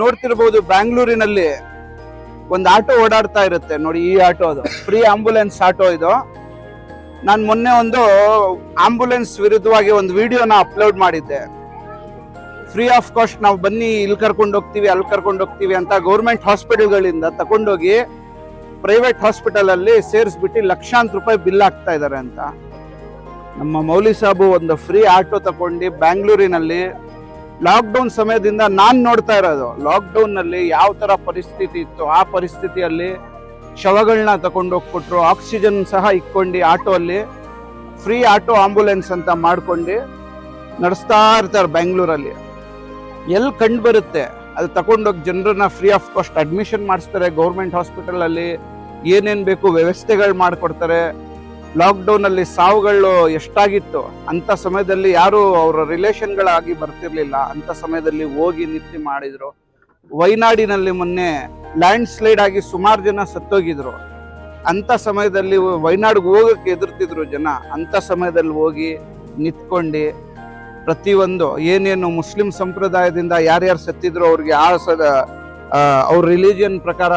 ನೋಡ್ತಿರ್ಬೋದು, ಬ್ಯಾಂಗ್ಳೂರಿನಲ್ಲಿ ಒಂದು ಆಟೋ ಓಡಾಡ್ತಾ ಇರುತ್ತೆ ನೋಡಿ. ಈ ಆಟೋ ಅದು ಫ್ರೀ ಆಂಬುಲೆನ್ಸ್ ಆಟೋ ಇದು. ನಾನು ಮೊನ್ನೆ ಒಂದು ಆಂಬುಲೆನ್ಸ್ ವಿರುದ್ಧವಾಗಿ ಒಂದು ವಿಡಿಯೋನ ಅಪ್ಲೋಡ್ ಮಾಡಿದ್ದೆ. ಫ್ರೀ ಆಫ್ ಕಾಸ್ಟ್ ನಾವು ಬನ್ನಿ, ಇಲ್ಲಿ ಕರ್ಕೊಂಡು ಹೋಗ್ತೀವಿ, ಅಲ್ಲಿ ಕರ್ಕೊಂಡು ಹೋಗ್ತೀವಿ ಅಂತ ಗೌರ್ಮೆಂಟ್ ಹಾಸ್ಪಿಟಲ್ಗಳಿಂದ ತಗೊಂಡೋಗಿ ಪ್ರೈವೇಟ್ ಹಾಸ್ಪಿಟಲ್ ಅಲ್ಲಿ ಸೇರಿಸ್ಬಿಟ್ಟು ಲಕ್ಷಾಂತರ ರೂಪಾಯಿ ಬಿಲ್ ಆಗ್ತಾ ಇದ್ದಾರೆ ಅಂತ. ನಮ್ಮ ಮೌಲಿ ಸಾಬು ಒಂದು ಫ್ರೀ ಆಟೋ ತಗೊಂಡು ಬ್ಯಾಂಗ್ಳೂರಿನಲ್ಲಿ ಲಾಕ್ಡೌನ್ ಸಮಯದಿಂದ ನಾನು ನೋಡ್ತಾ ಇರೋದು, ಲಾಕ್ಡೌನ್ ನಲ್ಲಿ ಯಾವ ತರ ಪರಿಸ್ಥಿತಿ ಇತ್ತು, ಆ ಪರಿಸ್ಥಿತಿಯಲ್ಲಿ ಶವಗಳನ್ನ ತಗೊಂಡೋಗ್ಕೊಟ್ರು, ಆಕ್ಸಿಜನ್ ಸಹ ಇಕ್ಕೊಂಡು ಆಟೋ ಅಲ್ಲಿ ಫ್ರೀ ಆಟೋ ಆಂಬುಲೆನ್ಸ್ ಅಂತ ಮಾಡ್ಕೊಂಡು ನಡೆಸ್ತಾ ಇರ್ತಾರೆ ಬೆಂಗಳೂರಲ್ಲಿ. ಎಲ್ಲಿ ಕಂಡು ಬರುತ್ತೆ ಅದು ತಗೊಂಡೋಗಿ ಜನರನ್ನ ಫ್ರೀ ಆಫ್ ಕಾಸ್ಟ್ ಅಡ್ಮಿಷನ್ ಮಾಡಿಸ್ತಾರೆ. ಗೌರ್ಮೆಂಟ್ ಹಾಸ್ಪಿಟಲ್ ಅಲ್ಲಿ ಏನೇನ್ ಬೇಕು ವ್ಯವಸ್ಥೆಗಳು ಮಾಡಿಕೊಡ್ತಾರೆ. ಲಾಕ್ಡೌನ್ ಅಲ್ಲಿ ಸಾವುಗಳು ಎಷ್ಟಾಗಿತ್ತು, ಅಂತ ಸಮಯದಲ್ಲಿ ಯಾರು ಅವರ ರಿಲೇಷನ್ಗಳಾಗಿ ಬರ್ತಿರ್ಲಿಲ್ಲ, ಅಂತ ಸಮಯದಲ್ಲಿ ಹೋಗಿ ನಿಂತು ಮಾಡಿದ್ರು. ವೈನಾಡಿನಲ್ಲಿ ಮೊನ್ನೆ ಲ್ಯಾಂಡ್ ಸ್ಲೈಡ್ ಆಗಿ ಸುಮಾರು ಜನ ಸತ್ತೋಗಿದ್ರು. ಅಂತ ಸಮಯದಲ್ಲಿ ವೈನಾಡ್ಗೆ ಹೋಗಕ್ಕೆ ಎದುರ್ತಿದ್ರು ಜನ. ಅಂತ ಸಮಯದಲ್ಲಿ ಹೋಗಿ ನಿಂತ್ಕೊಂಡು ಪ್ರತಿಯೊಂದು ಏನೇನು ಮುಸ್ಲಿಂ ಸಂಪ್ರದಾಯದಿಂದ ಯಾರ್ಯಾರು ಸತ್ತಿದ್ರು ಅವ್ರಿಗೆ ಅವ್ರ ರಿಲಿಜಿಯನ್ ಪ್ರಕಾರ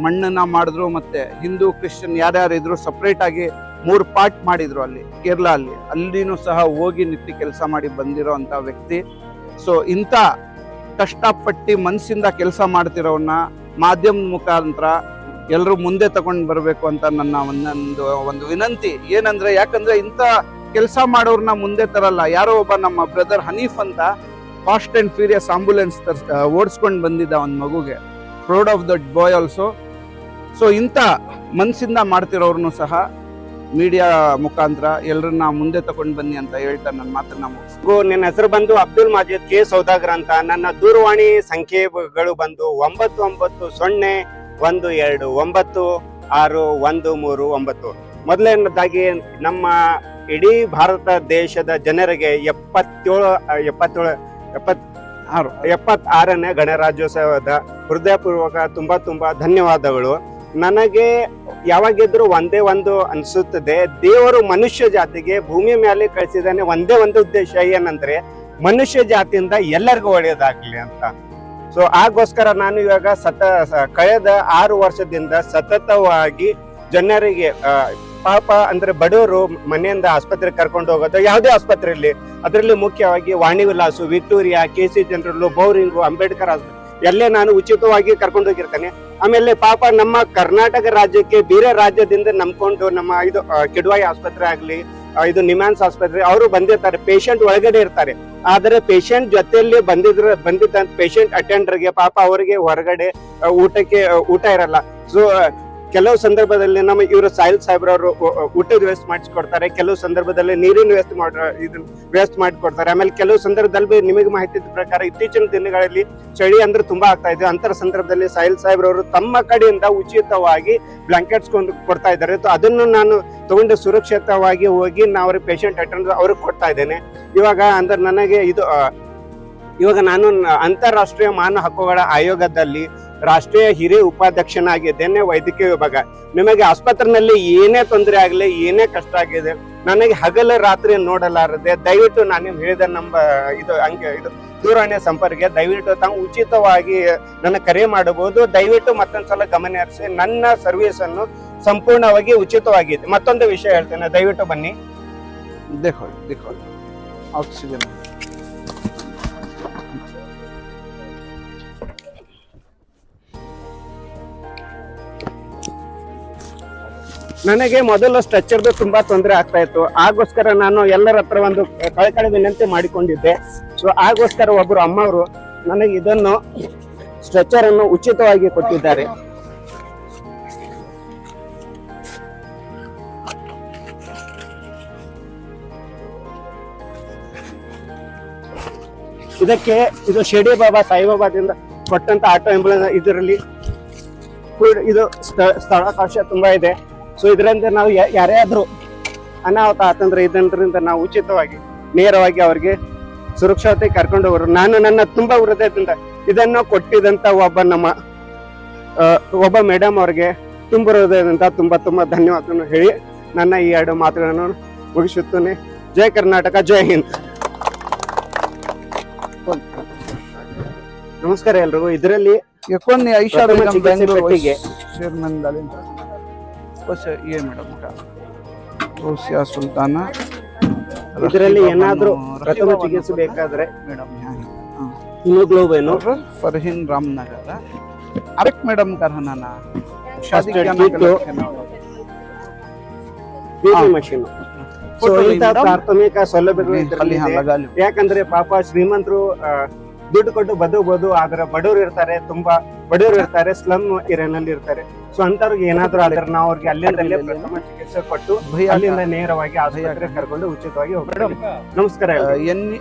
ಮಣ್ಣನ್ನ ಮಾಡಿದ್ರು. ಮತ್ತೆ ಹಿಂದೂ ಕ್ರಿಶ್ಚಿಯನ್ ಯಾರ್ಯಾರು ಇದ್ರು ಸಪ್ರೇಟ್ ಆಗಿ 3 ಪಾರ್ಟ್ ಮಾಡಿದ್ರು ಅಲ್ಲಿ ಕೇರಳ ಅಲ್ಲಿನೂ ಸಹ ಹೋಗಿ ನಿಂತು ಕೆಲಸ ಮಾಡಿ ಬಂದಿರೋ ಅಂತ ವ್ಯಕ್ತಿ. ಸೊ ಇಂಥ ಕಷ್ಟಪಟ್ಟು ಮನಸ್ಸಿಂದ ಕೆಲಸ ಮಾಡ್ತಿರೋನ್ನ ಮಾಧ್ಯಮದ ಮುಖಾಂತರ ಎಲ್ಲರೂ ಮುಂದೆ ತಗೊಂಡು ಬರಬೇಕು ಅಂತ ನನ್ನ ಒಂದು ವಿನಂತಿ. ಏನಂದ್ರೆ, ಯಾಕಂದ್ರೆ ಇಂಥ ಕೆಲಸ ಮಾಡೋರ್ನ ಮುಂದೆ ತರಲ್ಲ. ಯಾರೋ ಒಬ್ಬ ನಮ್ಮ ಬ್ರದರ್ ಹನೀಫ್ ಅಂತ ಫಾಸ್ಟ್ ಅಂಡ್ ಫ್ಯೂರಿಯಸ್ ಆಂಬುಲೆನ್ಸ್ ಓಡಿಸ್ಕೊಂಡು ಬಂದಿದ್ದ ಒಂದು ಮಗುಗೆ, proud of that boy also. So ಇಂಥ ಮನಸ್ಸಿಂದ ಮಾಡ್ತಿರೋರ್ನು ಸಹ ಮೀಡಿಯಾ ಮುಖಾಂತರ ಎಲ್ಲರನ್ನ ಮುಂದೆ ತಗೊಂಡು ಬನ್ನಿ ಅಂತ ಹೇಳ್ತಾ ನನ್ನ ಮಾತನ್ನ ಮುಗಿಸ್ತೀನಿ. ನನ್ನ ಹೆಸರು ಬಂದು ಅಬ್ದುಲ್ ಮಾಜಿದ್ ಕೆ ಸೌದಾಗರ್ ಅಂತ. ನನ್ನ ದೂರವಾಣಿ ಸಂಖ್ಯೆಗಳು ಬಂದು 9912129613. ಮೊದಲನೇದಾಗಿ ನಮ್ಮ ಇಡೀ ಭಾರತ ದೇಶದ ಜನರಿಗೆ 76ನೇ ಗಣರಾಜ್ಯೋತ್ಸವದ ಹೃದಯಪೂರ್ವಕ ತುಂಬಾ ಧನ್ಯವಾದಗಳು. ನನಗೆ ಯಾವಾಗಿದ್ರು ಒಂದೇ ಒಂದು ಅನ್ಸುತ್ತದೆ, ದೇವರು ಮನುಷ್ಯ ಜಾತಿಗೆ ಭೂಮಿ ಮೇಲೆ ಕಳಿಸಿದಾನೆ ಒಂದೇ ಒಂದು ಉದ್ದೇಶ, ಏನಂದ್ರೆ ಮನುಷ್ಯ ಜಾತಿಯಿಂದ ಎಲ್ಲರಿಗೂ ಒಳ್ಳೆಯದಾಗ್ಲಿ ಅಂತ. ಸೊ ಆಗೋಸ್ಕರ ನಾನು ಇವಾಗ ಕಳೆದ 6 ವರ್ಷದಿಂದ ಸತತವಾಗಿ ಜನರಿಗೆ ಪಾಪ ಅಂದ್ರೆ ಬಡವರು ಮನೆಯಿಂದ ಆಸ್ಪತ್ರೆಗೆ ಕರ್ಕೊಂಡು ಹೋಗೋದು, ಯಾವುದೇ ಆಸ್ಪತ್ರೆಯಲ್ಲಿ, ಅದರಲ್ಲಿ ಮುಖ್ಯವಾಗಿ Vani Vilas, Victoria, KC general, Bowring, Ambedkar ಆಸ್ಪತ್ರೆ ಎಲ್ಲೇ ನಾನು ಉಚಿತವಾಗಿ ಕರ್ಕೊಂಡು ಹೋಗಿರ್ತೇನೆ. ಆಮೇಲೆ ಪಾಪ ನಮ್ಮ ಕರ್ನಾಟಕ ರಾಜ್ಯಕ್ಕೆ ಬೇರೆ ರಾಜ್ಯದಿಂದ ನಂಬ್ಕೊಂಡು ನಮ್ಮ ಇದು ಕಿಡ್ವಾಯಿ ಆಸ್ಪತ್ರೆ ಆಗ್ಲಿ, ಇದು ನಿಮ್ಯಾನ್ಸ್ ಆಸ್ಪತ್ರೆ ಅವರು ಬಂದಿರ್ತಾರೆ. ಪೇಷಂಟ್ ಒಳಗಡೆ ಇರ್ತಾರೆ, ಆದರೆ ಪೇಷಂಟ್ ಜೊತೆಯಲ್ಲಿ ಬಂದಿದ್ದಂತ ಪೇಷಂಟ್ ಅಟೆಂಡರ್ಗೆ ಪಾಪ ಅವರಿಗೆ ಹೊರಗಡೆ ಊಟ ಇರಲ್ಲ. ಸೊ ಕೆಲವು ಸಂದರ್ಭದಲ್ಲಿ ನಮ್ಮ ಇವರು ಸಾಹಿಲ್ ಸಾಹೇಬ್ರವರು ಊಟದ ವ್ಯವಸ್ಥೆ ಮಾಡಿಸ್ಕೊಡ್ತಾರೆ, ಕೆಲವು ಸಂದರ್ಭದಲ್ಲಿ ನೀರಿನ ವ್ಯವಸ್ಥೆ ಮಾಡಿಕೊಡ್ತಾರೆ. ಆಮೇಲೆ ಕೆಲವು ಸಂದರ್ಭದಲ್ಲಿ ನಿಮಗೆ ಮಾಹಿತಿ ಪ್ರಕಾರ ಇತ್ತೀಚಿನ ದಿನಗಳಲ್ಲಿ ಚಳಿ ಅಂದ್ರೆ ತುಂಬಾ ಆಗ್ತಾ ಇದೆ. ಅಂತರ ಸಂದರ್ಭದಲ್ಲಿ ಸಾಹಿಲ್ ಸಾಹೇಬ್ರವರು ತಮ್ಮ ಕಡೆಯಿಂದ ಉಚಿತವಾಗಿ ಬ್ಲಾಂಕೆಟ್ಸ್ ಕೊಡ್ತಾ ಇದ್ದಾರೆ. ಅದನ್ನು ನಾನು ತಗೊಂಡು ಸುರಕ್ಷಿತವಾಗಿ ಹೋಗಿ ಅವ್ರಿಗೆ ಪೇಷಂಟ್ ಅಟೆಂಡರ್ ಅವ್ರಿಗೆ ಕೊಡ್ತಾ ಇದ್ದೇನೆ. ಇವಾಗ ಅಂದ್ರೆ ನನಗೆ ಇವಾಗ ನಾನು ಅಂತಾರಾಷ್ಟ್ರೀಯ ಮಾನವ ಹಕ್ಕುಗಳ ಆಯೋಗದಲ್ಲಿ ರಾಷ್ಟ್ರೀಯ ಹಿರಿಯ ಉಪಾಧ್ಯಕ್ಷನಾಗಿದ್ದೇನೆ, ವೈದ್ಯಕೀಯ ವಿಭಾಗ. ನಿಮಗೆ ಆಸ್ಪತ್ರೆಯಲ್ಲಿ ಏನೇ ತೊಂದರೆ ಆಗಲಿ, ಏನೇ ಕಷ್ಟ ಆಗಿದೆ, ನನಗೆ ಹಗಲು ರಾತ್ರಿ ನೋಡಲಾರದೆ ದಯವಿಟ್ಟು ನಾನು ಹೇಳಿದ ಇದು ದೂರವಾಣಿ ಸಂಪರ್ಕ ದಯವಿಟ್ಟು ತಾವು ಉಚಿತವಾಗಿ ನನ್ನ ಕರೆ ಮಾಡಬಹುದು. ದಯವಿಟ್ಟು ಮತ್ತೊಂದ್ಸಲ ಗಮನ ಹರಿಸಿ, ನನ್ನ ಸರ್ವಿಸ್ ಅನ್ನು ಸಂಪೂರ್ಣವಾಗಿ ಉಚಿತವಾಗಿದೆ. ಮತ್ತೊಂದು ವಿಷಯ ಹೇಳ್ತೇನೆ, ದಯವಿಟ್ಟು ಬನ್ನಿ. ಆಕ್ಸಿಜನ್ ನನಗೆ ಮೊದಲು ಸ್ಟ್ರೆಚರ್ದು ತುಂಬಾ ತೊಂದರೆ ಆಗ್ತಾ ಇತ್ತು. ಆಗೋಸ್ಕರ ನಾನು ಎಲ್ಲರ ಹತ್ರ ಒಂದು ಕಳಕಳಿ ವಿನಂತಿ ಮಾಡಿಕೊಂಡಿದ್ದೆ. ಸೊ ಆಗೋಸ್ಕರ ಒಬ್ಬರು ಅಮ್ಮವರು ನನಗೆ ಇದನ್ನು ಸ್ಟ್ರೆಚರ್ ಅನ್ನು ಉಚಿತವಾಗಿ ಕೊಟ್ಟಿದ್ದಾರೆ. ಇದು ಶಿರ್ಡಿ ಬಾಬಾ ಸಾಯಿಬಾಬಾದಿಂದ ಕೊಟ್ಟಂತ ಆಟೋ ಆಂಬುಲೆನ್ಸ್. ಇದರಲ್ಲಿ ಇದು ಸ್ಥಳಾವಕಾಶ ತುಂಬಾ ಇದೆ. ಸೊ ಇದರಿಂದ ನಾವು ಯಾರ್ಯಾದ್ರೂ ಅನಾಹುತ ಆತಂದ್ರೆ ಇದರಿಂದ ನಾವು ಉಚಿತವಾಗಿ ನೇರವಾಗಿ ಅವ್ರಿಗೆ ಸುರಕ್ಷತೆ ಕರ್ಕೊಂಡು ಹೋಗೋರು. ನಾನು ನನ್ನ ತುಂಬಾ ಹೃದಯದಿಂದ ಇದನ್ನು ಕೊಟ್ಟಿದಂತ ಒಬ್ಬ ಮೇಡಮ್ ಅವ್ರಿಗೆ ತುಂಬ ಹೃದಯದಿಂದ ತುಂಬಾ ಧನ್ಯವಾದವನ್ನು ಹೇಳಿ ನನ್ನ ಈ 2 ಮಾತುಗಳನ್ನು ಮುಗಿಸುತ್ತೇನೆ. ಜೈ ಕರ್ನಾಟಕ, ಜೈ ಹಿಂದ್. ನಮಸ್ಕಾರ ಎಲ್ರಿಗೂ. ಇದರಲ್ಲಿ ये कौन है आयशा प्रथम बेगम चिकित्से बेंगलुरु पेट्टिगे. चेयरमैन दालिन बस ये मैडम का रोसिया सुल्ताना ಇದರಲ್ಲಿ ಏನಾದ್ರೂ ಪ್ರಥಮ ಚಿಕಿತ್ಸೆ ಬೇಕಾದ್ರೆ मैडम यहाँ ಹಿಮೋಗ್ಲೋಬಿನ್ और फरहीन रामनगर अरेक मैडम का रहना ना शादी First क्या aid kit, baby machine. So Photo ಇಂಥ madam? ಪ್ರಾಥಮಿಕ ಸೌಲಭ್ಯಗಳು खाली ಇದರಲ್ಲಿ हाँ ಇದೆ. लगा लो ಯಾಕಂದ್ರೆ ಪಾಪ ಶ್ರೀಮಂತರು ದುಡ್ಡು ಕೊಟ್ಟು ಬದುಕಬಹುದು, ಆದ್ರೆ ಬಡವರು ಇರ್ತಾರೆ, ತುಂಬಾ ಬಡವರು ಇರ್ತಾರೆ, ಸ್ಲಮ್ ಏರಿಯಾನಲ್ಲಿ ಇರ್ತಾರೆ. ಸೊ ಅಂತವ್ರಿಗೆ ಏನಾದ್ರೂ ಆದ್ರೆ ನಾವು ಅವ್ರಿಗೆ ಅಲ್ಲಿಂದಲೇ ಪ್ರಥಮ ಚಿಕಿತ್ಸೆ ಕೊಟ್ಟು भैया ಅಲ್ಲಿಂದ ನೇರವಾಗಿ ಆಸ್ಪತ್ರೆಗೆ ಕರ್ಕೊಂಡು ಉಚಿತವಾಗಿ ಹೋಗ್ತಾರೆ. ನಮಸ್ಕಾರ ಎಲ್ರಿಗೂ. ಎನ್ನಿ